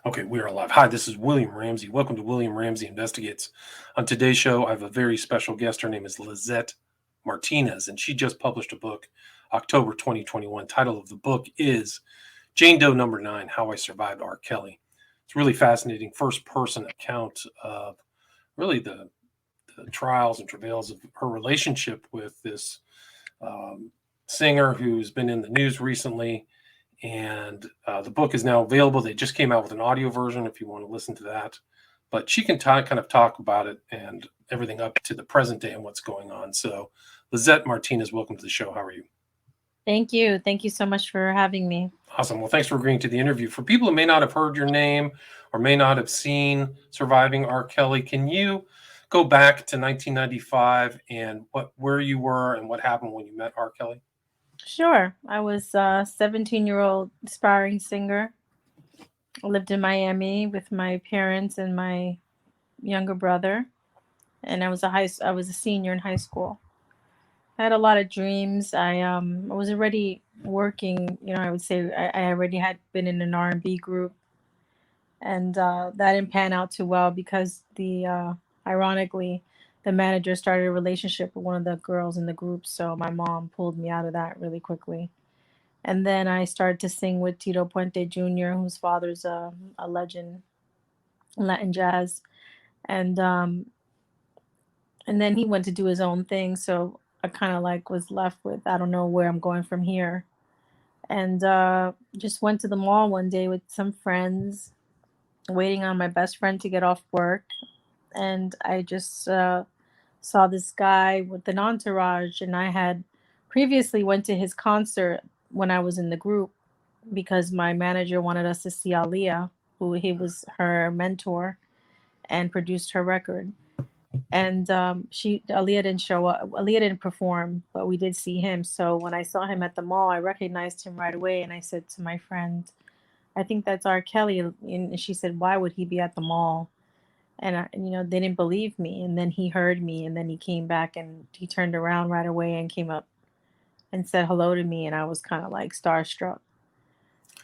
Okay, we are live. Hi, this is William Ramsey. Welcome to William Ramsey Investigates. On today's show, I have a very special guest. Her name is Lizzette Martinez, and she just published a book, October 2021. Title of the book is Jane Doe Number 9, How I Survived R. Kelly. It's a really fascinating first-person account of really the trials and travails of her relationship with this singer who's been in the news recently. And the book is now available. They just came out with an audio version if you want to listen to that. But she can kind of talk about it and everything up to the present day and what's going on. So, Lizzette Martinez, welcome to the show. How are you? Thank you. Thank you so much for having me. Awesome. Well, thanks for agreeing to the interview. For people who may not have heard your name or may not have seen Surviving R. Kelly, can you go back to 1995 and where you were and what happened when you met R. Kelly? Sure. I was a 17-year-old aspiring singer. I lived in Miami with my parents and my younger brother, and I was a senior in high school. I had a lot of dreams. I was already working. I would say I already had been in an R&B group, and that didn't pan out too well because the ironically the manager started a relationship with one of the girls in the group, so my mom pulled me out of that really quickly. And then I started to sing with Tito Puente Jr., whose father's a legend in Latin jazz. And and then he went to do his own thing, so I kind of like was left with I don't know where I'm going from here. And just went to the mall one day with some friends, waiting on my best friend to get off work, and I just saw this guy with an entourage, and I had previously went to his concert when I was in the group because my manager wanted us to see Aaliyah, who he was her mentor and produced her record. And she Aaliyah didn't show up. Aaliyah didn't perform, but we did see him. So when I saw him at the mall, I recognized him right away, and I said to my friend, "I think that's R. Kelly." And she said, "Why would he be at the mall?" And they didn't believe me. And then he heard me, and then he came back, and he turned around right away and came up and said hello to me, and I was kind of like starstruck.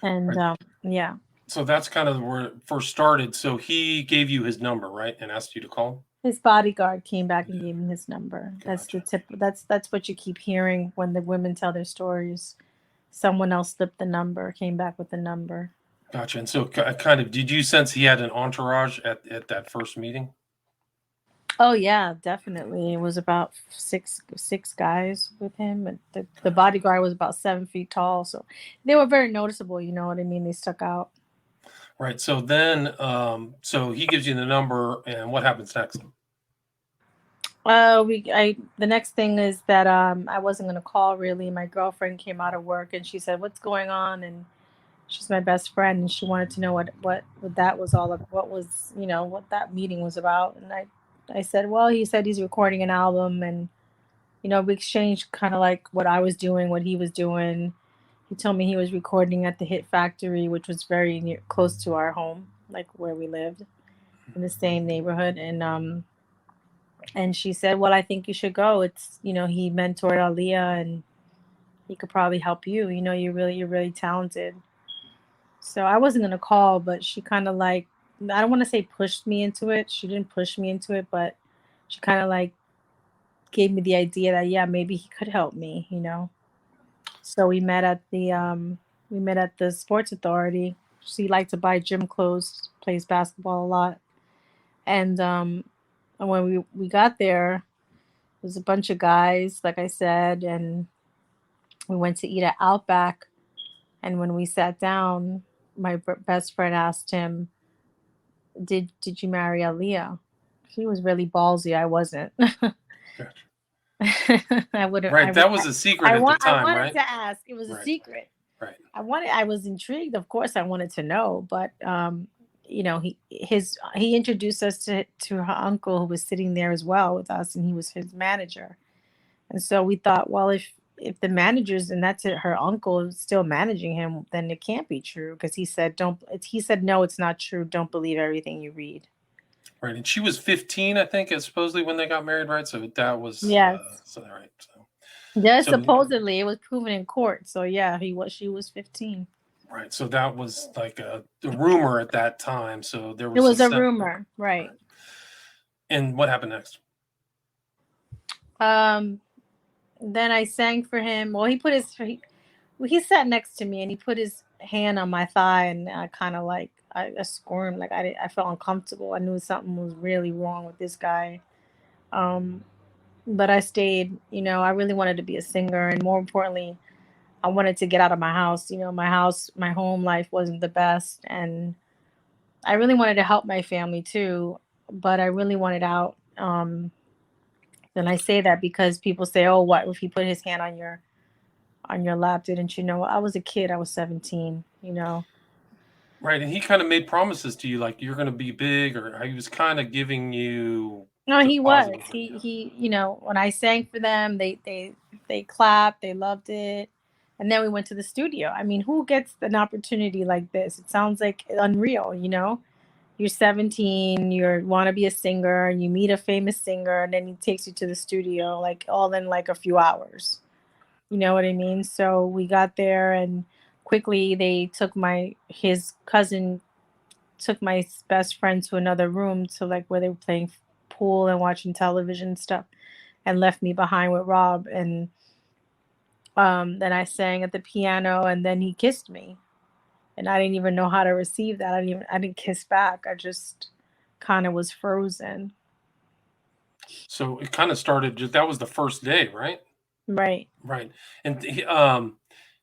And Right. yeah, So that's kind of where it first started. So he gave you his number, right, and asked you to call? his bodyguard came back and Yeah, gave me his number. That's the gotcha. tip. That's what you keep hearing when the women tell their stories. Someone else slipped the number, came back with the number. Gotcha. And so, kind of, did you sense he had an entourage at that first meeting? Oh yeah, definitely. It was about six guys with him, and the bodyguard was about 7 feet tall. So they were very noticeable. You know what I mean? They stuck out. Right. So then, so he gives you the number, and what happens next? The next thing is that I wasn't gonna call really. My girlfriend came out of work and she said, "What's going on?" And she's my best friend, and she wanted to know what that was all of, what was what that meeting was about. And I said, well, he said he's recording an album, and we exchanged kind of like what I was doing, what he was doing. He told me he was recording at the Hit Factory, which was very near, close to our home, like where we lived in the same neighborhood. And she said, well, I think you should go. It's he mentored Aaliyah, and he could probably help you. You're really talented. So I wasn't gonna call, but she kind of like, I don't want to say pushed me into it. She didn't push me into it, but she kind of like gave me the idea that yeah, maybe he could help me. So we met at the Sports Authority. She liked to buy gym clothes, plays basketball a lot, and when we got there, there was a bunch of guys, like I said, and we went to eat at Outback. And when we sat down, my best friend asked him, "Did you marry Aaliyah?" He was really ballsy. I wasn't. Gotcha. I would have. Right. That was a secret at the I time, wanted right? to ask. It was a Right. secret. Right. I was intrigued. Of course, I wanted to know, but he introduced us to her uncle who was sitting there as well with us, and he was his manager. And so we thought, well, if the managers and that's it, her uncle is still managing him, then it can't be true because he said don't. He said no, it's not true. Don't believe everything you read. Right. And she was 15, I think, supposedly when they got married, right? So that was, Yes. so right. So, Yeah, so supposedly it was proven in court. So yeah, he was. She was 15. Right. So that was like a rumor at that time. So there It was was a okay. rumor, right? Right. And what happened next? Um, then I sang for him. Well, he sat next to me and he put his hand on my thigh, and I kind of like I squirmed, like I felt uncomfortable. I knew something was really wrong with this guy. Um, but I stayed. I really wanted to be a singer, and more importantly, I wanted to get out of my house. My home life wasn't the best, and I really wanted to help my family too, but I really wanted out. And I say that because people say, "Oh, what if he put his hand on your lap? Didn't you know?" I was a kid. I was 17. Right. And he kind of made promises to you, like you're going to be big, or he was kind of giving you No, the he was. positive. Yeah. When I sang for them, they clapped, they loved it. And then we went to the studio. I mean, who gets an opportunity like this? It sounds like unreal. You're 17, you want to be a singer, and you meet a famous singer, and then he takes you to the studio, like all in like a few hours. You know what I mean? So we got there, and quickly they took his cousin took my best friend to another room to like where they were playing pool and watching television and stuff, and left me behind with Rob. And then I sang at the piano, and then he kissed me, and I didn't even know how to receive that. I didn't kiss back. I just kind of was frozen. So it kind of started just that was the first day, right? Right. Right. And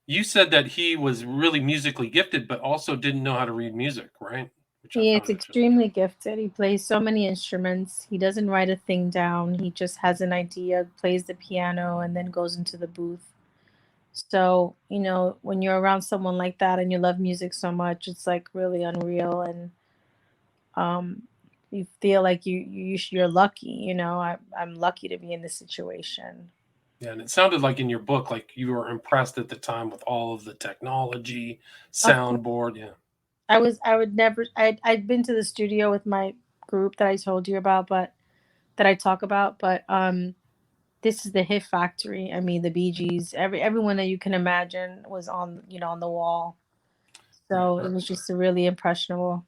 you said that he was really musically gifted, but also didn't know how to read music, right? Which I He is found interesting. extremely gifted. He plays so many instruments. He doesn't write a thing down. He just has an idea, plays the piano, and then goes into the booth. So, when you're around someone like that and you love music so much, it's like really unreal. And um, you feel like you're lucky. I'm lucky to be in this situation. Yeah, and it sounded like in your book, like you were impressed at the time with all of the technology, Of course, soundboard. Yeah. I would never, I'd been to the studio with my group that I told you about, but that I talk about, but this is the hit factory. I mean, the Bee Gees, everyone that you can imagine was on the wall. Right, So it right, was just really impressionable.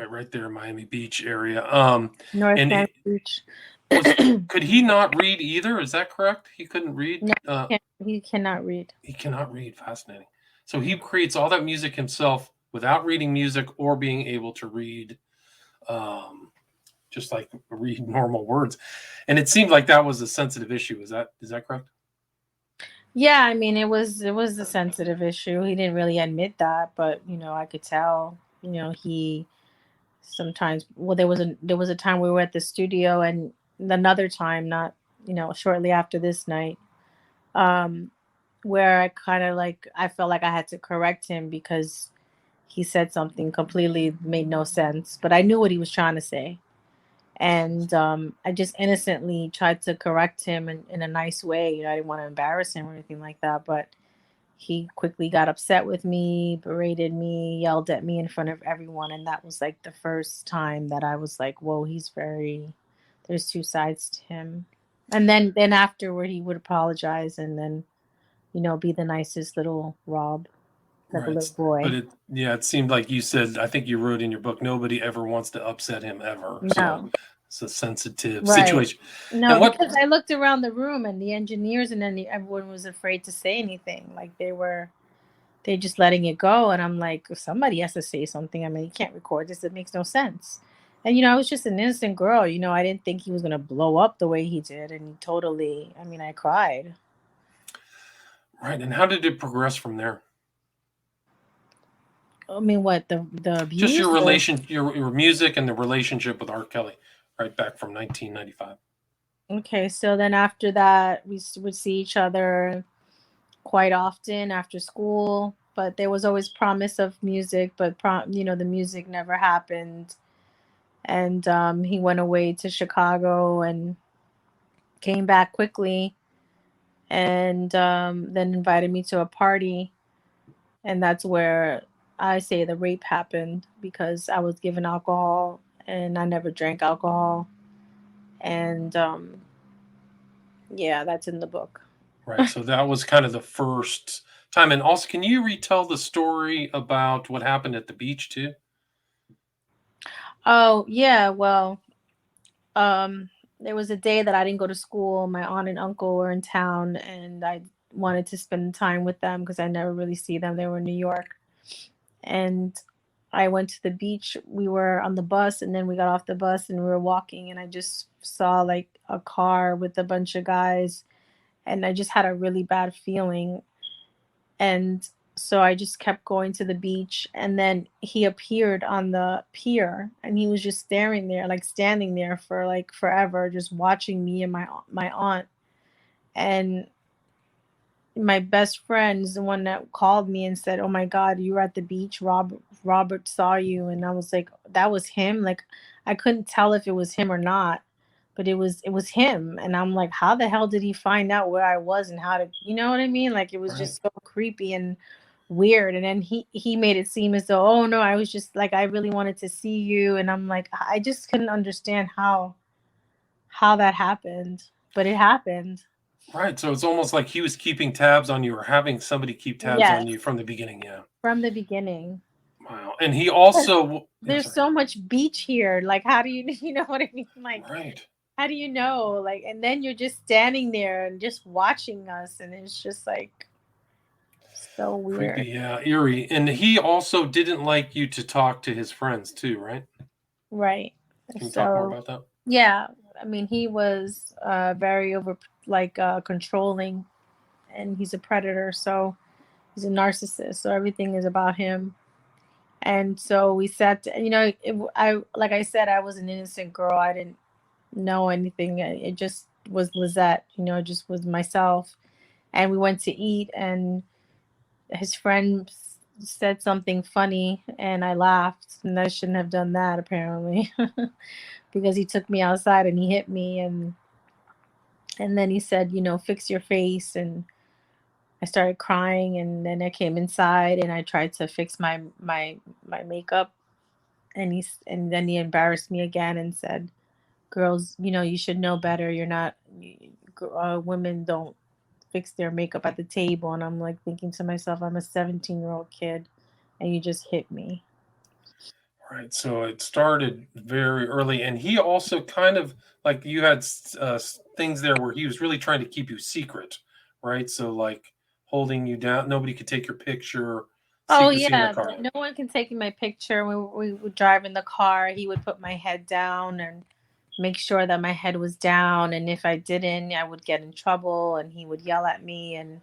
right there, Miami Beach area. North And Miami Beach. was could he not read either? Is that correct? He couldn't read. No, he cannot read. He cannot read. Fascinating. So he creates all that music himself without reading music or being able to read, um, just like read normal words. And it seemed like that was a sensitive issue. Is that correct? Yeah, I mean, it was a sensitive issue. He didn't really admit that, but I could tell. He sometimes. Well, there was a time we were at the studio, and another time, not shortly after this night, um, where I kind of like I felt like I had to correct him because he said something completely made no sense, but I knew what he was trying to say. And I just innocently tried to correct him in a nice way. I didn't want to embarrass him or anything like that, but he quickly got upset with me, berated me, yelled at me in front of everyone, and that was like the first time that I was like, "Whoa, there's two sides to him." And then afterward, he would apologize and then be the nicest little Rob, like a Right. little But boy. it seemed like you said, I think you wrote in your book, nobody ever wants to upset him ever. So No, it's a sensitive right. situation. No, And what, because I looked around the room and the engineers and then everyone was afraid to say anything. Like they just letting it go. And I'm like, somebody has to say something. I mean, you can't record this. It makes no sense. And I was just an innocent girl. I didn't think he was gonna blow up the way he did. And he totally. I mean, I cried. right. And how did it progress from there? I mean, what the Just abuse? your Or, relation, your music and the relationship with R. Kelly, right back from 1995. okay, so then after that, would see each other quite often after school, but there was always promise of music, but the music never happened. And he went away to Chicago and came back quickly, and then invited me to a party, and that's where I say the rape happened because I was given alcohol and I never drank alcohol, and yeah, that's in the book. Right. So that was kind of the first time. And also, can you retell the story about what happened at the beach too? Oh, yeah. Well, um, there was a day that I didn't go to school. My aunt and uncle were in town, and I wanted to spend time with them because I never really see them. They were in New York. And I went to the beach. We were on the bus, and then we got off the bus and we were walking, and I just saw like a car with a bunch of guys, and I just had a really bad feeling. And so I just kept going to the beach, and then he appeared on the pier, and he was just staring there, like standing there for like forever, just watching me and my aunt. And my best friend is the one that called me and said, "Oh my God, you were at the beach. Robert saw you." And I was like, "That was him." Like, I couldn't tell if it was him or not, but it was him. And I'm like, "How the hell did he find out where I was and how to, you know what I mean?" Like, it was Right. just so creepy and weird. And then he made it seem as though, "Oh no, I was just like, I really wanted to see you." And I'm like, I just couldn't understand how that happened, but it happened. Right. So it's almost like he was keeping tabs on you or having somebody keep tabs on you Yes, from the beginning. Yeah. from the beginning. Wow. And he also, yeah, There's sorry. so much beach here. Like, how do you, you know what I mean? Like, Right. how do you know? Like, and then you're just standing there and just watching us, and it's just like so Creepy. weird. Yeah. Eerie. And he also didn't like you to talk to his friends too, right? Right. Can you talk more So, about that? yeah, I mean, he was very over, like, controlling, and he's a predator. So he's a narcissist. So everything is about him. And so we sat, I, like I said, I was an innocent girl. I didn't know anything. It just was Lizette, it just was myself. And we went to eat, and his friend said something funny, and I laughed. And I shouldn't have done that, apparently, because he took me outside and he hit me. And then he said, "Fix your face." And I started crying, and then I came inside and I tried to fix my makeup. And then he embarrassed me again and said, "Girls, you should know better. You're not, women don't fix their makeup at the table." And I'm like thinking to myself, I'm a 17-year-old kid, and you just hit me. Right. So it started very early. And he also kind of like you had things there where he was really trying to keep you secret. Right. So, like holding you down, nobody could take your picture, Oh secrecy in the yeah, car. no one can take my picture. When we would drive in the car, he would put my head down and make sure that my head was down. And if I didn't, I would get in trouble, and he would yell at me. And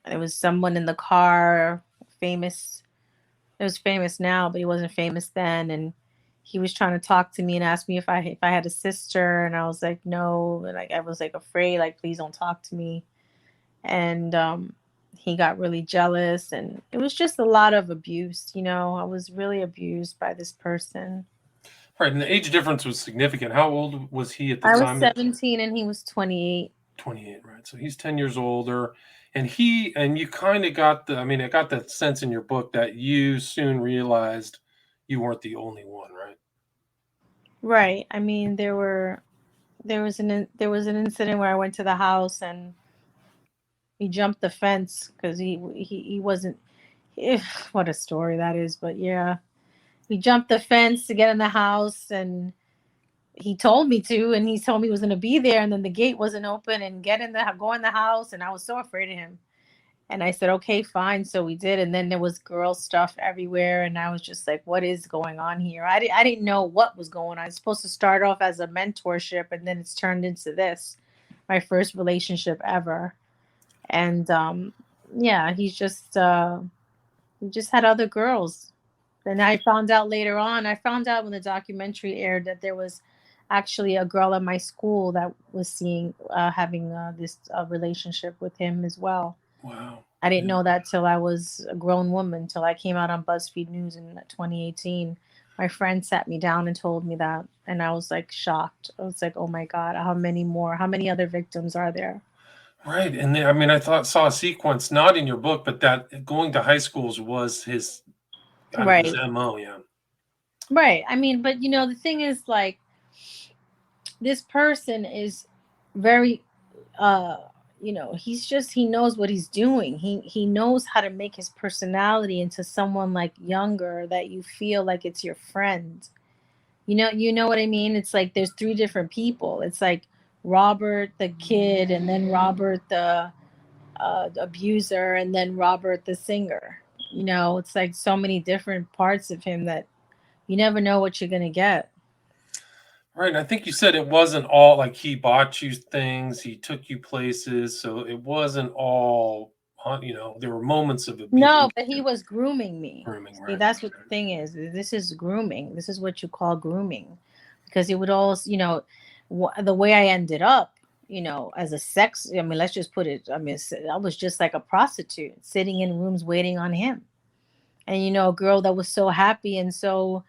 there was someone in the car, famous. It was famous now, but he wasn't famous then. And he was trying to talk to me and ask me if I had a sister, and I was like, no. And like, I was like afraid, like, please don't talk to me. And he got really jealous, and it was just a lot of abuse. I was really abused by this person. Right. And the age difference was significant. How old was he at the I was time? 17 and he was 28. 28. Right. So he's 10 years older. And you kind of got I got that sense in your book that you soon realized you weren't the only one. Right. Right. I mean, there was an incident where I went to the house, and he jumped the fence because he wasn't. What a story that is, but yeah, he jumped the fence to get in the house, and he told me to, and he told me he was going to be there, and then the gate wasn't open, and go in the house, and I was so afraid of him. And I said, "Okay, fine." So we did, and then there was girl stuff everywhere, and I was just like, "What is going on here?" I didn't know what was going on. It's supposed to start off as a mentorship, and then it's turned into this, my first relationship ever. And yeah, he just had other girls. And I found out later on. I found out when the documentary aired that there was actually a girl at my school that was having this relationship with him as well. Wow. I didn't Yeah. know that till I was a grown woman, till I came out on BuzzFeed News in 2018. My friend sat me down and told me that, and I was like shocked. I was like, "Oh my God, how many more? How many other victims are there?" Right, and I mean, I thought saw a sequence not in your book, but that going to high schools was his kind of his Right, MO, yeah. right. I mean, but the thing is, like, this person is very, uh, he knows what he's doing. He knows how to make his personality into someone like younger that you feel like it's your friend. You know what I mean? It's like there's three different people. It's like Robert the kid, and then Robert the abuser, and then Robert the singer. It's like so many different parts of him that you never know what you're gonna get. Right, and I think you said it wasn't all like he bought you things, he took you places, so it wasn't all, there were moments of abuse, No, but he was grooming me. grooming, See, right? that's what the thing is. This is grooming. This is what you call grooming, because it would all, the way I ended up, as a sex. I mean, let's just put it. I mean, I was just like a prostitute sitting in rooms waiting on him, and a girl that was so happy and so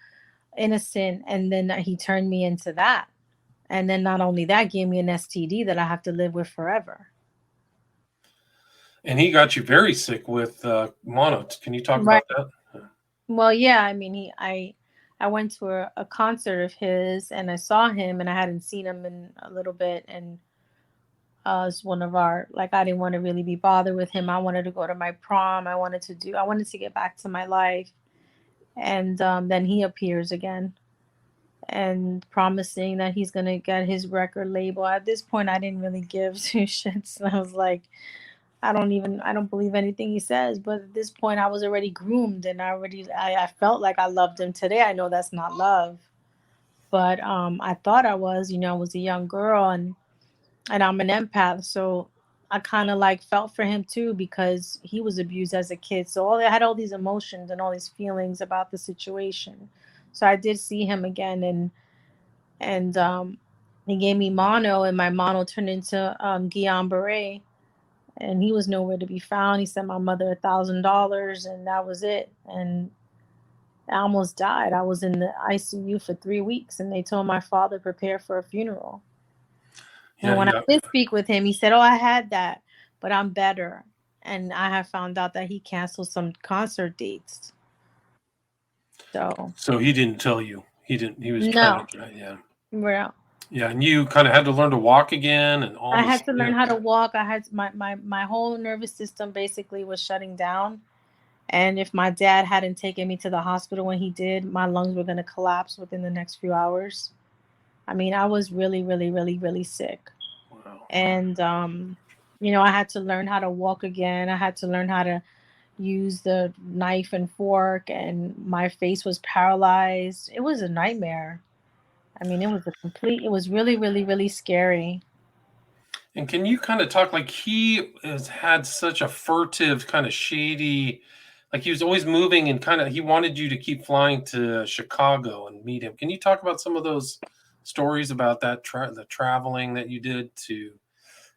innocent, and then he turned me into that, and then not only that, gave me an STD that I have to live with forever. And he got you very sick with mono. Can you talk Right. about that? Well, yeah, I mean, I went to a concert of his, and I saw him, and I hadn't seen him in a little bit, and it's one of our, like, I didn't want to really be bothered with him. I wanted to go to my prom. I wanted to get back to my life, and then he appears again and promising that he's gonna get his record label. At this point, I didn't really give two shits. I was like, I don't believe anything he says. But at this point, I was already groomed, and I felt like I loved him. Today I know that's not love, but I thought I was. I was a young girl, and I'm an empath, so I kind of like felt for him too, because he was abused as a kid. So I had all these emotions and all these feelings about the situation. So I did see him again, and he gave me mono, and my mono turned into Guillain-Barré, and he was nowhere to be found. He sent my mother $1,000, and that was it. And I almost died. I was in the ICU for 3 weeks, and they told my father prepare for a funeral. And Yeah, when I yeah. did speak with him, he said, "Oh, I had that, but I'm better." And I have found out that he canceled some concert dates. So So he didn't tell you. He didn't. He was trying no, to. Yeah, well, yeah. And you kind of had to learn to walk again, and all I this. had to Yeah. learn how to walk. I had my whole nervous system basically was shutting down. And if my dad hadn't taken me to the hospital when he did, my lungs were going to collapse within the next few hours. I mean, I was really, really, really, really sick. Wow. And, I had to learn how to walk again. I had to learn how to use the knife and fork, and my face was paralyzed. It was a nightmare. I mean, it was really, really, really scary. And can you kind of talk like he has had such a furtive, kind of shady, like he was always moving and kind of he wanted you to keep flying to Chicago and meet him. Can you talk about some of those stories about that the traveling that you did to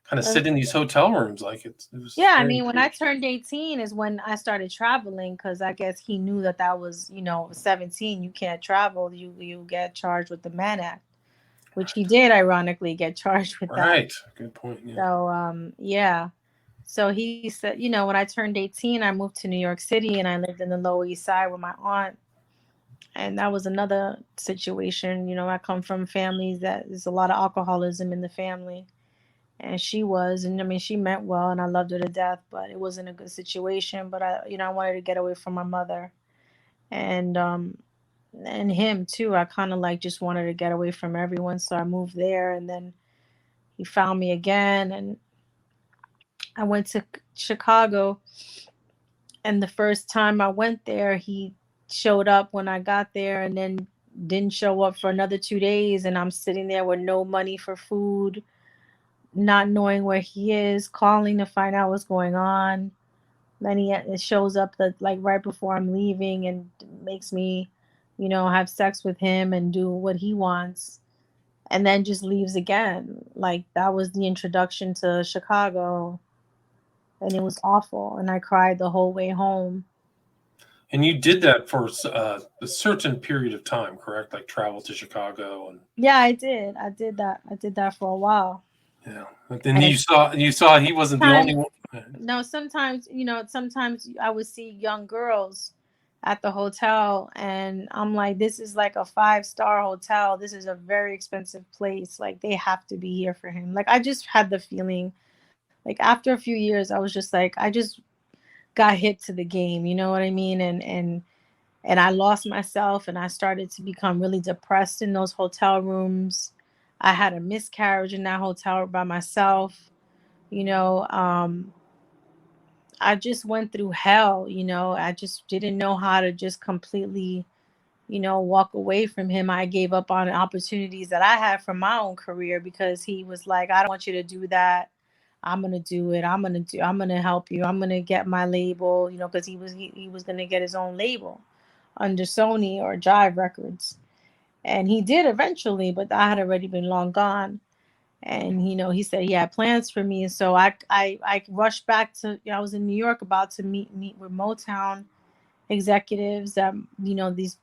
kind of Uh, sit in these hotel rooms? Like it was Yeah, I very mean, when I creepy. turned 18 is when I started traveling, because I guess he knew that was, 17, you can't travel, you get charged with the Mann Act, which he did ironically get charged with that. Right. Good point. Yeah. So, yeah. So he said, when I turned 18, I moved to New York City, and I lived in the Lower East Side with my aunt. And that was another situation. I come from families that there's a lot of alcoholism in the family. And and I mean, she meant well, and I loved her to death, but it wasn't a good situation. But I wanted to get away from my mother, and and him too. I kind of like just wanted to get away from everyone, so I moved there, and then he found me again, and I went to Chicago. And the first time I went there, he showed up when I got there, and then didn't show up for another 2 days, and I'm sitting there with no money for food, not knowing where he is, calling to find out what's going on. Then it shows up that, like, right before I'm leaving, and makes me, have sex with him and do what he wants, and then just leaves again. Like, that was the introduction to Chicago, and it was awful. And I cried the whole way home. And you did that for a certain period of time, correct? Like travel to Chicago and Yeah, I did. I did that. I did that for a while. yeah. But then And you saw he wasn't the sometimes, only one. no, sometimes I would see young girls at the hotel, and I'm like, this is like a 5-star hotel. This is a very expensive place. Like, they have to be here for him. Like, I just had the feeling like after a few years, I was just like, I just got hip to the game, you know what I mean? And I lost myself and I started to become really depressed in those hotel rooms. I had a miscarriage in that hotel by myself, you know. I just went through hell, you know. I just didn't know how to just completely, you know, walk away from him. I gave up on opportunities that I had from my own career because he was like, I don't want you to do that. I'm gonna do it. I'm gonna help you. I'm gonna get my label, you know, because he was gonna get his own label under Sony or Jive Records. And he did eventually, but I had already been long gone. And you know, he said he had plans for me. And so I rushed back to, I was in New York about to meet with Motown executives. You know, these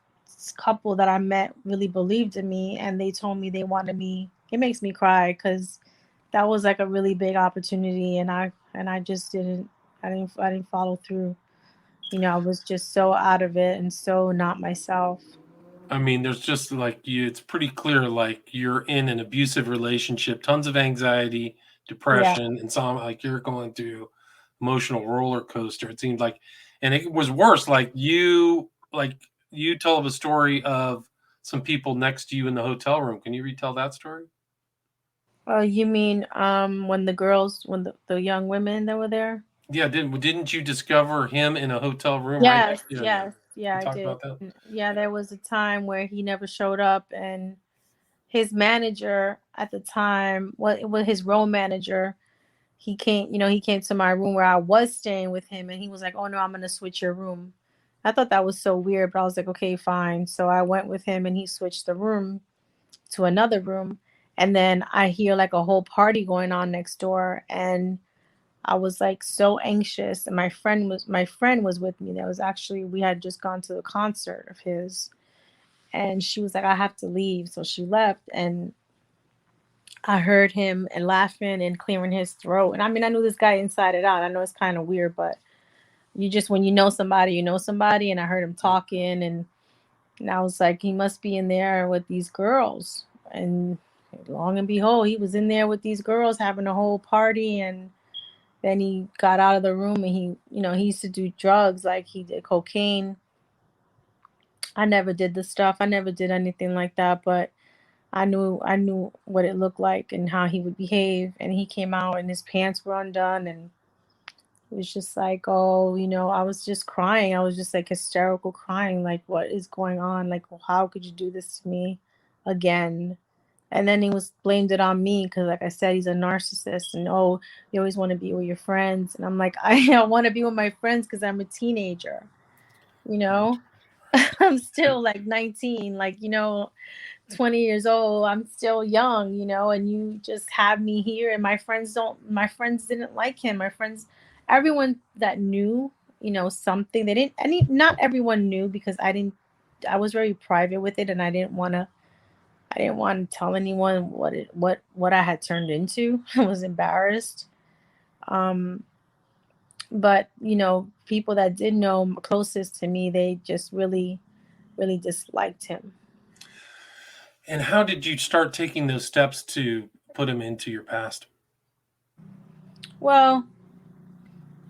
couple that I met really believed in me, and they told me they wanted me. It makes me cry because that was like a really big opportunity, and I just didn't. I didn't follow through. You know, I was just so out of it and so not myself. I mean, there's just like you, it's pretty clear like you're in an abusive relationship, tons of anxiety, Yeah. depression, and some like you're going through emotional roller coaster. It seemed like, and it was worse. Like you told a story of some people next to you in the hotel room. Can you retell that story? You mean when the young women that were there? Yeah, didn't you discover him in a hotel room right Yes, next? Yeah, yeah. yes, yeah, You I talk did. about that. Yeah, there was a time where he never showed up, and his manager at the time, well, it was his role manager. He came, you know, he came to my room where I was staying with him, and he was like, "Oh no, I'm gonna switch your room." I thought that was so weird, but I was like, "Okay, fine." So I went with him, and he switched the room to another room, and then I hear like a whole party going on next door, and I was like so anxious, and my friend was with me. That was actually, we had just gone to a concert of his, and she was like, I have to leave, so she left, and I heard him and laughing and clearing his throat. And I mean, I knew this guy inside and out. I know it's kind of weird, but you just, when you know somebody, you know somebody. And I heard him talking, and I was like, he must be in there with these girls. And long and behold, he was in there with these girls having a whole party. And then he got out of the room, and he, you know, he used to do drugs, like he did cocaine. I never did the stuff. I never did anything like that, but I knew what it looked like and how he would behave. And he came out and his pants were undone, and it was just like, oh, you know, I was just crying. I was just like hysterical crying, like, what is going on? Like, well, how could you do this to me again? And then he was blamed it on me because, like I said, he's a narcissist. And oh, you always want to be with your friends. And I'm like, I want to be with my friends because I'm a teenager, you know? I'm still like 19, like, you know, 20 years old. I'm still young, you know, and you just have me here. And my friends didn't like him. My friends, everyone that knew, you know, something, they didn't, not everyone knew because I was very private with it, and I didn't want to tell anyone what I had turned into. I was embarrassed. Um, but you know, people that did know closest to me, they just really, really disliked him. And how did you start taking those steps to put him into your past? Well,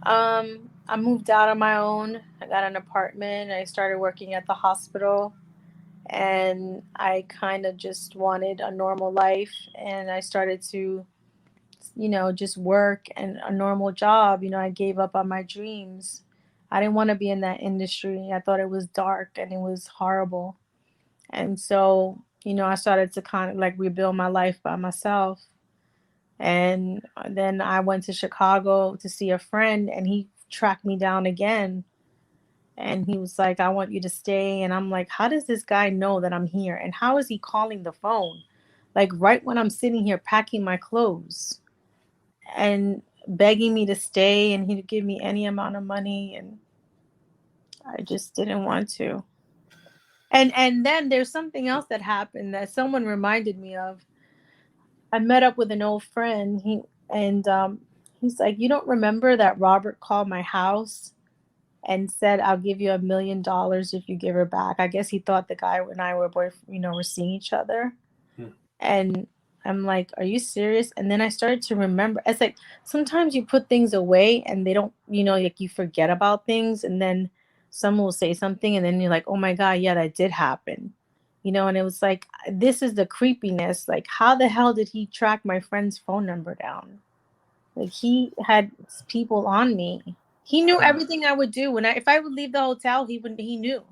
I moved out on my own. I got an apartment. I started working at the hospital, and I kind of just wanted a normal life. And I started to, you know, just work and a normal job. You know, I gave up on my dreams. I didn't want to be in that industry. I thought it was dark and it was horrible. And so, you know, I started to kind of like rebuild my life by myself. And then I went to Chicago to see a friend, and he tracked me down again. And he was like, I want you to stay. And I'm like, how does this guy know that I'm here? And how is he calling the phone? Like, right when I'm sitting here packing my clothes and begging me to stay, and he'd give me any amount of money. And I just didn't want to. And then there's something else that happened that someone reminded me of. I met up with an old friend. He's like, you don't remember that Robert called my house and said, I'll give you $1 million if you give her back. I guess he thought the guy and I were boy, you know, we're seeing each other. Hmm. And I'm like, are you serious? And then I started to remember. It's like sometimes you put things away and they don't, like you forget about things, and then someone will say something, and then you're like, oh my God, yeah, that did happen. And it was like, this is the creepiness. Like, how the hell did he track my friend's phone number down? Like, he had people on me. He knew everything I would do. If I would leave the hotel, he knew.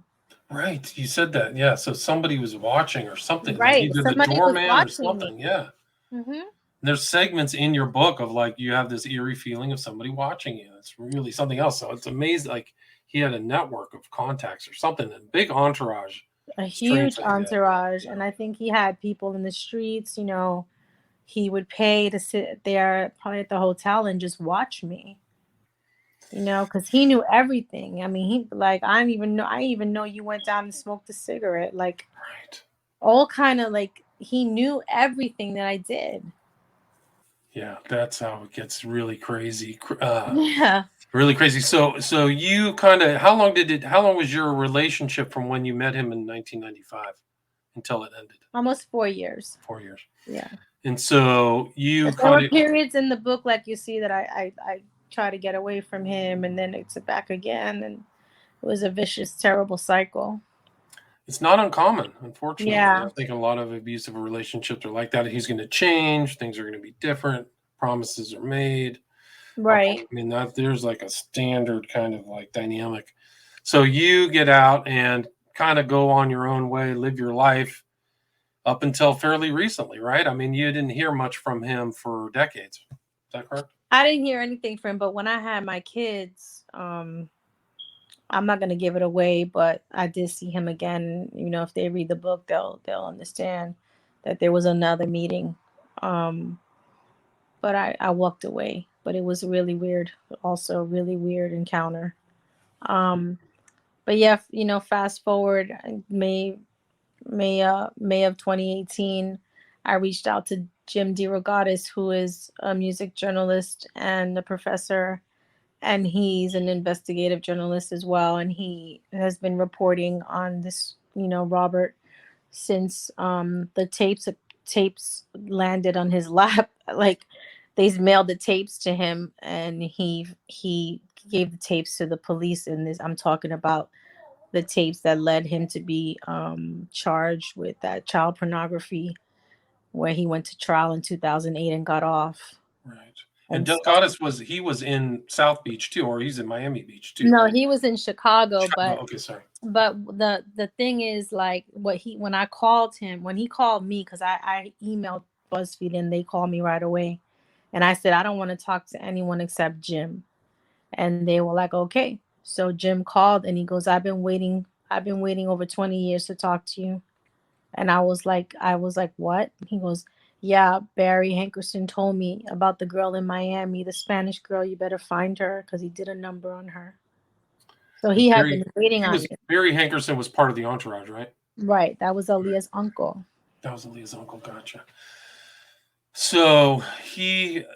Right. You said that. Yeah. So somebody was watching or something, like Right. either the Somebody was doorman or watching me. something. Yeah. Hmm. There's segments in your book of like you have this eerie feeling of somebody watching you. It's really something else. So it's amazing. Like he had a network of contacts or something, a big entourage. A Strange huge that he had. entourage. Yeah. And I think he had people in the streets. He would pay to sit there probably at the hotel and just watch me. Because he knew everything. I mean, he like I even know you went down and smoked a cigarette. Like, Right. all kind of, like, he knew everything that I did. Yeah. That's how it gets really crazy. Yeah. Really crazy. So you kind of how long was your relationship from when you met him in 1995 until it ended? Almost 4 years. 4 years. Yeah. And so you But there kind were of periods in the book, like you see, that I try to get away from him, and then it's back again, and it was a vicious, terrible cycle. it's not uncommon, unfortunately. I Yeah. think a lot of abusive relationships are like that. He's going to change, things are going to be different, promises are made. Right. I mean, that there's like a standard kind of like dynamic. So you get out and kind of go on your own way, live your life up until fairly recently, right? I mean, you didn't hear much from him for decades. Is that correct? I didn't hear anything from him, but when I had my kids, I'm not gonna give it away, but I did see him again. If they read the book, they'll understand that there was another meeting. Um, but I walked away. But it was really weird, also a really weird encounter. Um, but yeah, fast forward May of 2018, I reached out to Jim DeRogatis, who is a music journalist and a professor, and he's an investigative journalist as well, and he has been reporting on this, Robert, since the tapes landed on his lap. Like, they mailed the tapes to him, and he gave the tapes to the police. And this, I'm talking about the tapes that led him to be charged with that child pornography, where he went to trial in 2008 and got off. Right. And And so, Delgadas was in South Beach too, or he's in Miami Beach too, no, right? he was in Chicago, Chicago. but Okay, sorry. the thing is, like, when I called him, when he called me, because I emailed BuzzFeed and they called me right away, and I said I don't want to talk to anyone except Jim, and they were like, okay. So Jim called and he goes, I've been waiting over 20 years to talk to you. And I was like, what? He goes, yeah, Barry Hankerson told me about the girl in Miami, the Spanish girl. You better find her, because he did a number on her. So And he had been waiting on it. Barry Hankerson was part of the entourage, right? Right. That was Aaliyah's uncle. That was Aaliyah's uncle. Gotcha. So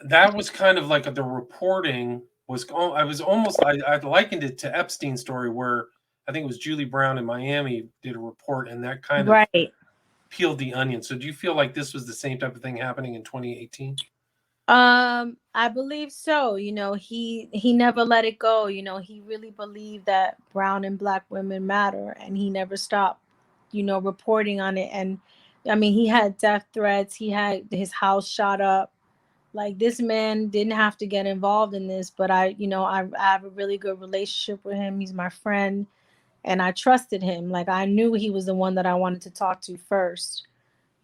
that was kind of like the reporting was. I was almost I likened it to Epstein's story, where I think it was Julie Brown in Miami did a report, and that kind of Right. peeled the onion. So do you feel like this was the same type of thing happening in 2018? I believe so. He never let it go. He really believed that brown and black women matter, and he never stopped, reporting on it. And I mean, he had death threats. He had his house shot up. Like, this man didn't have to get involved in this, but I have a really good relationship with him. He's my friend, and I trusted him. Like, I knew he was the one that I wanted to talk to first.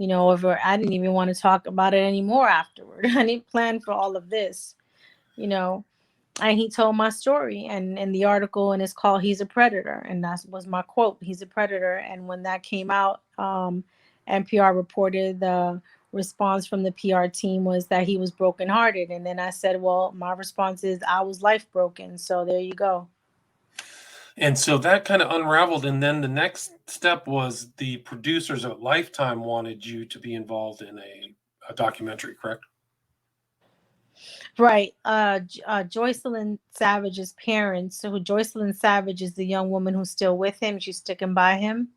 Over, I didn't even want to talk about it anymore afterward. I didn't plan for all of this, you know. And he told my story, and in the article, and it's called "He's a Predator," and that was my quote. He's a predator. And when that came out, NPR reported the response from the PR team was that he was brokenhearted. And then I said, well, my response is I was life broken. So there you go. And so that kind of unraveled. And then the next step was the producers at Lifetime wanted you to be involved in a documentary, correct? Right. Joycelyn Savage's parents. So Joycelyn Savage is the young woman who's still with him. She's sticking by him.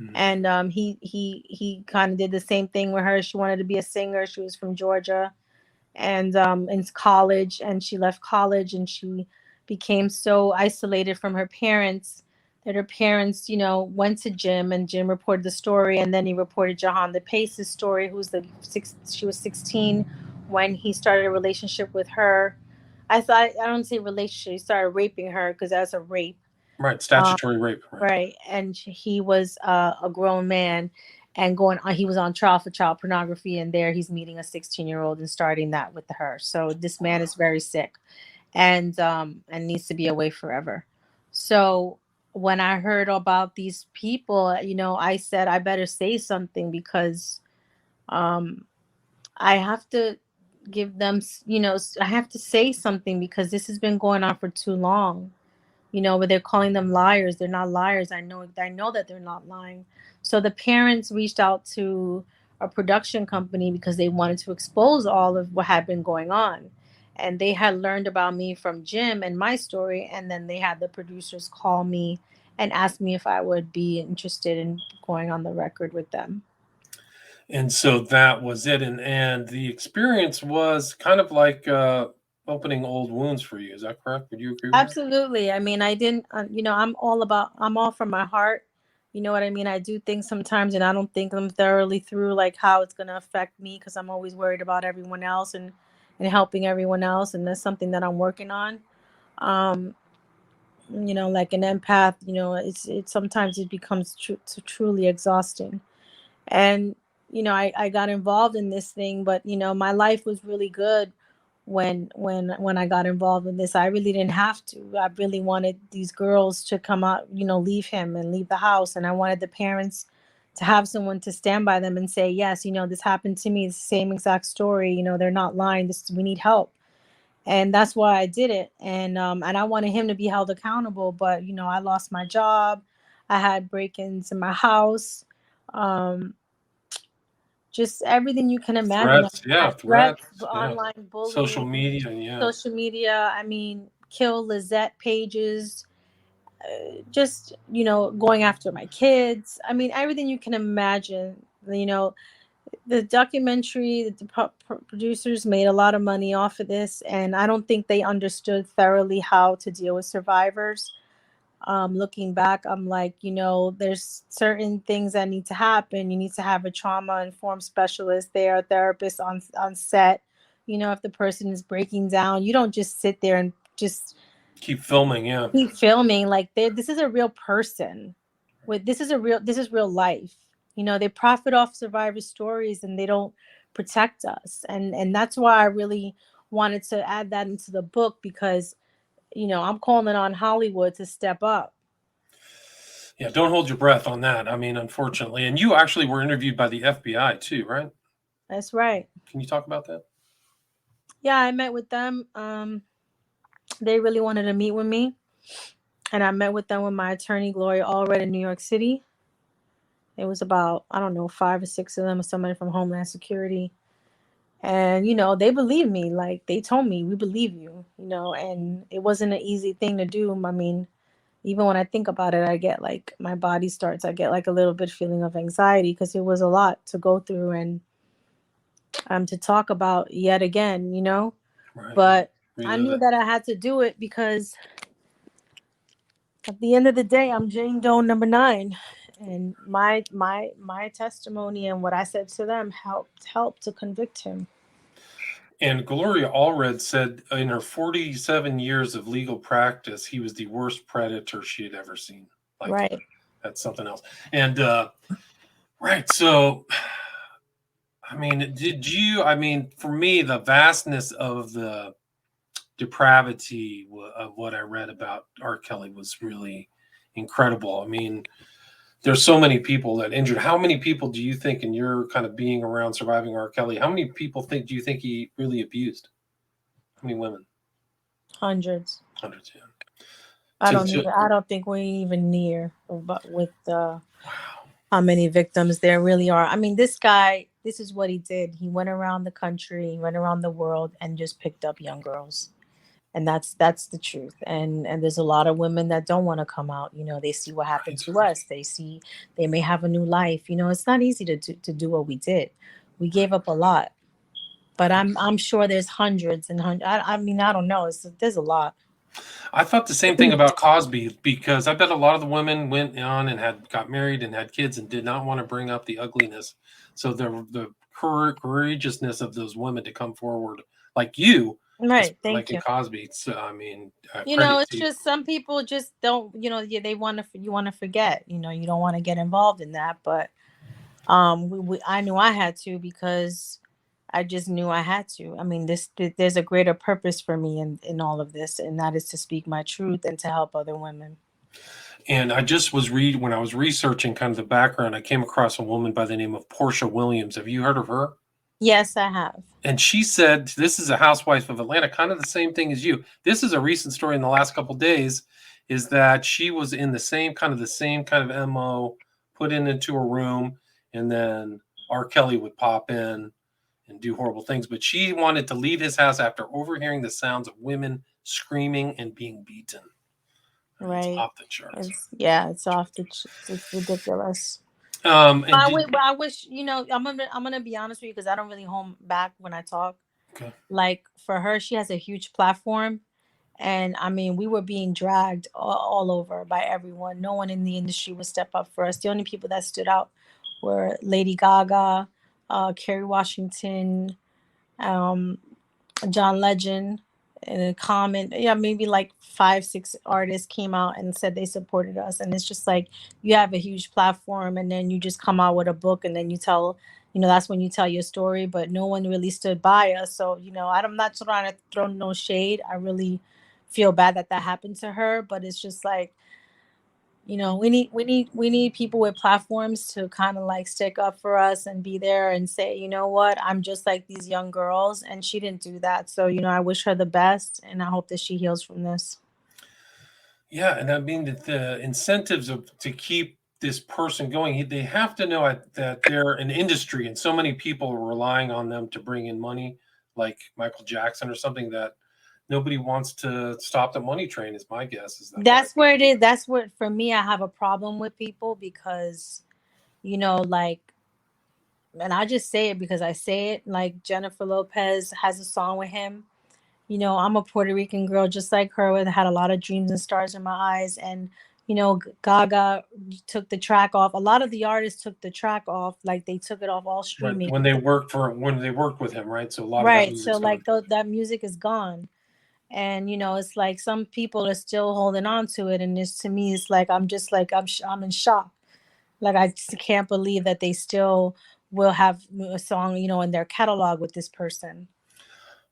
Mhm. And he kind of did the same thing with her. She wanted to be a singer. She was from Georgia, and in college, and she left college, and she became so isolated from her parents that her parents, went to Jim, and Jim reported the story, and then he reported Jahan the Pace's story, she was 16 when he started a relationship with her. I don't say relationship. He started raping her because that's a rape. Right, Um, statutory rape. Right. right, and he was a grown man, and he was on trial for child pornography, and there he's meeting a 16-year-old and starting that with her. So this man is very sick, and needs to be away forever. So when I heard about these people, I said I better say something because um I have to give them, I have to say something because this has been going on for too long. But they're calling them liars. They're not liars. I know that they're not lying. So the parents reached out to a production company because they wanted to expose all of what had been going on. And they had learned about me from Jim and my story, and then they had the producers call me and ask me if I would be interested in going on the record with them. And so that was it. And the experience was kind of like opening old wounds for you. Is that correct? Would you agree with that? Absolutely. I mean, I didn't, I'm all from my heart. You know what I mean? I do things sometimes and I don't think them thoroughly through, like how it's going to affect me, because I'm always worried about everyone else and helping everyone else. And that's something that I'm working on. Um, like an empath, it's sometimes it becomes truly exhausting. And I got involved in this thing, but my life was really good when I got involved in this. I really didn't have to. I really wanted these girls to come out, leave him and leave the house, and I wanted the parents to have someone to stand by them and say, yes, this happened to me. It's the same exact story. They're not lying. We need help. And that's why I did it. And I wanted him to be held accountable, but I lost my job. I had break-ins in my house. Um, just everything you can imagine. Threats, yeah, Threats, threats, yeah. online Social bullying, media, yeah. social media. I mean, kill Lizzette pages, just, going after my kids. I mean, everything you can imagine. The documentary, producers made a lot of money off of this, and I don't think they understood thoroughly how to deal with survivors. Looking back, I'm like, there's certain things that need to happen. You need to have a trauma informed specialist there, a therapist on set. If the person is breaking down, you don't just sit there and just Keep filming, yeah. keep filming. Like, this is a real person. This is real life. They profit off survivor stories and they don't protect us. And that's why I really wanted to add that into the book, because I'm calling on Hollywood to step up. Yeah, don't hold your breath on that. I mean, unfortunately. And you actually were interviewed by the FBI too, right? That's right. Can you talk about that? Yeah, I met with them. They really wanted to meet with me, and I met with them with my attorney, Gloria Allred, in New York City. It was about, I don't know, 5 or 6 of them, or somebody from Homeland Security. And, they believed me. Like, they told me, we believe you, and it wasn't an easy thing to do. I mean, even when I think about it, I get like, I get like a little bit feeling of anxiety, because it was a lot to go through and to talk about yet again, Right. But I Relive knew it. that I had to do it because at the end of the day, I'm Jane Doe number 9, and my testimony and what I said to them helped to convict him. And Gloria Allred said in her 47 years of legal practice, he was the worst predator she had ever seen. Like, Right. that's something else. And right, so I mean, for me, the vastness of the depravity of what I read about R. Kelly was really incredible. I mean, there's so many people that injured. How many people do you think, in your kind of being around surviving R. Kelly, how many people do you think he really abused? How many women? Hundreds. Hundreds, yeah. I don't think we're even near, but with Wow. how many victims there really are. I mean, this guy, this is what he did. He went around the country, he went around the world, and just picked up young girls. And that's the truth. And there's a lot of women that don't want to come out. They see what happened Right. to us. They may have a new life. It's not easy to do what we did. We gave up a lot. But I'm sure there's hundreds and hundreds. I mean, I don't know. There's a lot. I thought the same thing about Cosby, because I bet a lot of the women went on and got married and had kids and did not want to bring up the ugliness. So the courageousness of those women to come forward, like you, Right. Thank like in you. Cosby. So I mean, credit It's to you. just some people just don't. They want to. You want to forget. You don't want to get involved in that. But I knew I had to, because I just knew I had to. I mean, there's a greater purpose for me in all of this, and that is to speak my truth and to help other women. And I just was when I was researching kind of the background, I came across a woman by the name of Portia Williams. Have you heard of her? Yes, I have. And she said, this is a housewife of Atlanta, kind of the same thing as you. This is a recent story in the last couple of days, is that she was in the same kind of MO, put into a room, and then R. Kelly would pop in and do horrible things. But she wanted to leave his house after overhearing the sounds of women screaming and being beaten. I mean, it's Right. off the charts. It's off it's ridiculous. And I wish, I'm gonna be honest with you, because I don't really hold back when I talk. okay. Like, for her, she has a huge platform, and I mean, we were being dragged all over by everyone. No one in the industry would step up for us. The only people that stood out were Lady Gaga, Kerry Washington, um, John Legend, and a comment. Yeah, maybe like 5, 6 artists came out and said they supported us. And it's just like, you have a huge platform, and then you just come out with a book, and then that's when you tell your story. But no one really stood by us. So I'm not trying to throw no shade. I really feel bad that happened to her. But it's just like, we need people with platforms to kind of like stick up for us and be there and say, you know what, I'm just like these young girls. And she didn't do that. So I wish her the best, and I hope that she heals from this. Yeah, and I mean that the incentives to keep this person going, they have to know that they're an industry, and so many people are relying on them to bring in money, like Michael Jackson or something, that nobody wants to stop the money train. Is my guess. Is that right? That's where it is. That's what, for me, I have a problem with people, because like, and I just say it because I say it, like Jennifer Lopez has a song with him. I'm a Puerto Rican girl just like her, that had a lot of dreams and stars in my eyes. And, Gaga took the track off. A lot of the artists took the track off. Like, they took it off all Right, streaming. when they worked with him, right? So a lot of that Right. So, music's gone. like, that music is gone. And, it's like some people are still holding on to it. And to me, it's like, I'm just like, I'm in shock. Like, I just can't believe that they still will have a song, in their catalog with this person.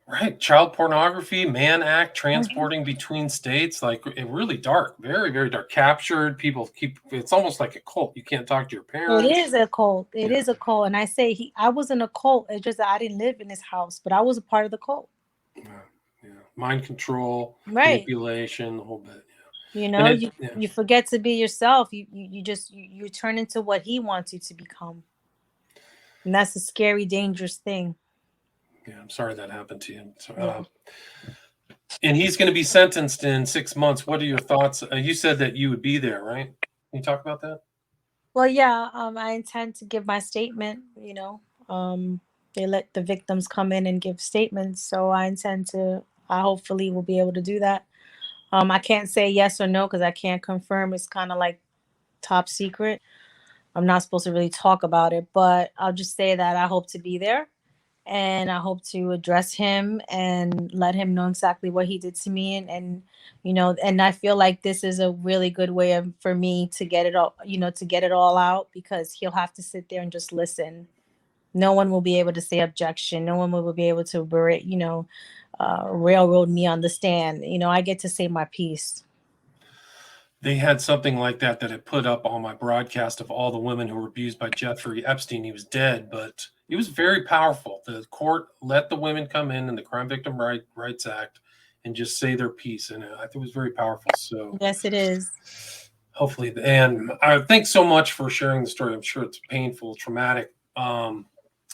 Right, child pornography, Mann Act, Mhm. transporting between states, like really dark, very, very dark. Captured people it's almost like a cult. You can't talk to your It parents. is a cult. It Yeah, is a cult. And I say, I was in a cult. It's just that I didn't live in this house, but I was a part of the cult. yeah, yeah. Mind control, Right. manipulation, the whole bit. You Yeah. And know, it, you yeah, you forget to be yourself. You just you turn into what he wants you to become. And that's a scary, dangerous thing. yeah. I'm sorry that happened to you. So, Yeah. and he's going to be sentenced in 6 months. What are your thoughts? You said that you would be there, right? Can you talk about that? Well, yeah, I intend to give my statement. They let the victims come in and give statements, so I hopefully will be able to do that. I can't say yes or no because I can't confirm. It's kind of like top secret. I'm not supposed to really talk about it, but I'll just say that I hope to be there, and I hope to address him and let him know exactly what he did to me. And I feel like this is a really good way for me to get it all, to get it all out, because he'll have to sit there and just listen. No one will be able to say objection. No one will be able to railroad me on the stand. I get to say my piece. They had something like that had put up on my broadcast of all the women who were abused by Jeffrey Epstein. He was dead, but it was very powerful. The court let the women come in the Crime Victim Rights Act and just say their piece, and I think it was very powerful. So Yes, it is. hopefully, and I thanks so much for sharing the story. I'm sure it's painful, traumatic, an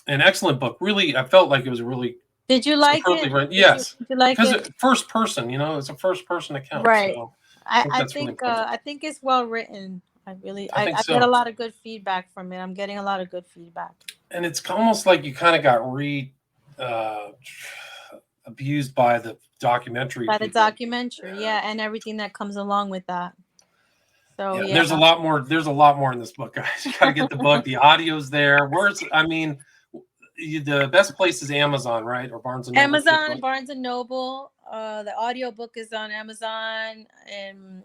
excellent book. Really, I felt like it was a really Did you like Superbly it? written. Yes, Did you like because it? first person, it's a first person account. Right. So I think that's really important. I think it's well written. I think I get a so. lot of good feedback from it. I'm getting a lot of good feedback. And it's almost like you kind of got uh, abused by the documentary By the people. documentary, yeah, and everything that comes along with that. So Yeah, there's a lot more. There's a lot more in this book, guys. You got to get the book. The audio's there. The best place is Amazon, right? Or Barnes and Noble. Amazon, Barnes and Noble. The audiobook is on Amazon, and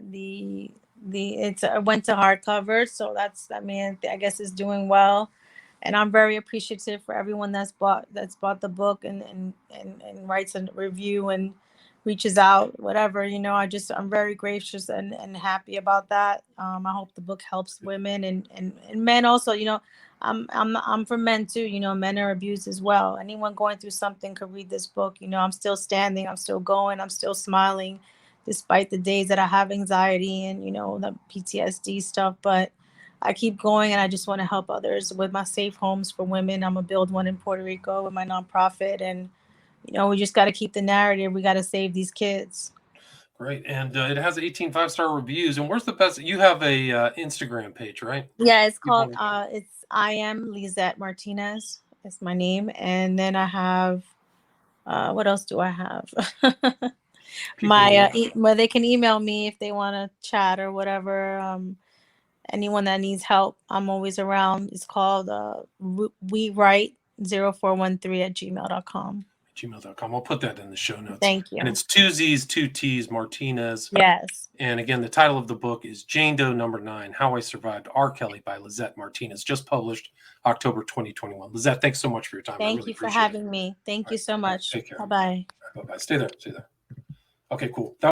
the it's went to hardcover, so I guess it's doing well, and I'm very appreciative for everyone that's bought the book and writes a review and reaches out, whatever. I'm very gracious and happy about that. I hope the book helps women and men also. I'm for men too. Men are abused as well. Anyone going through something could read this book. I'm still standing. I'm still going. I'm still smiling, despite the days that I have anxiety and the PTSD stuff. But I keep going, and I just want to help others with my safe homes for women. I'm gonna build one in Puerto Rico with my nonprofit, and we just got to keep the narrative. We got to save these kids. Great. And it has 18 5-star reviews. And where's the best? You have a Instagram page, right? Yeah, it's called I am Lizzette Martinez. It's my name. And then I have what else do I have? Well, they can email me if they want to chat or whatever. Anyone that needs help, I'm always around. It's called we write 0413@gmail.com. gmail.com. I'll put that in the show notes. Thank you. And it's 2 Z's, 2 T's, Martinez. Yes. And again, the title of the book is Jane Doe Number 9, How I Survived R. Kelly by Lizzette Martinez, just published October 2021. Lizzette, thanks so much for your time. Thank you for having me. Thank you so much. Take care. Bye-bye. Bye-bye. Stay there. Okay, cool.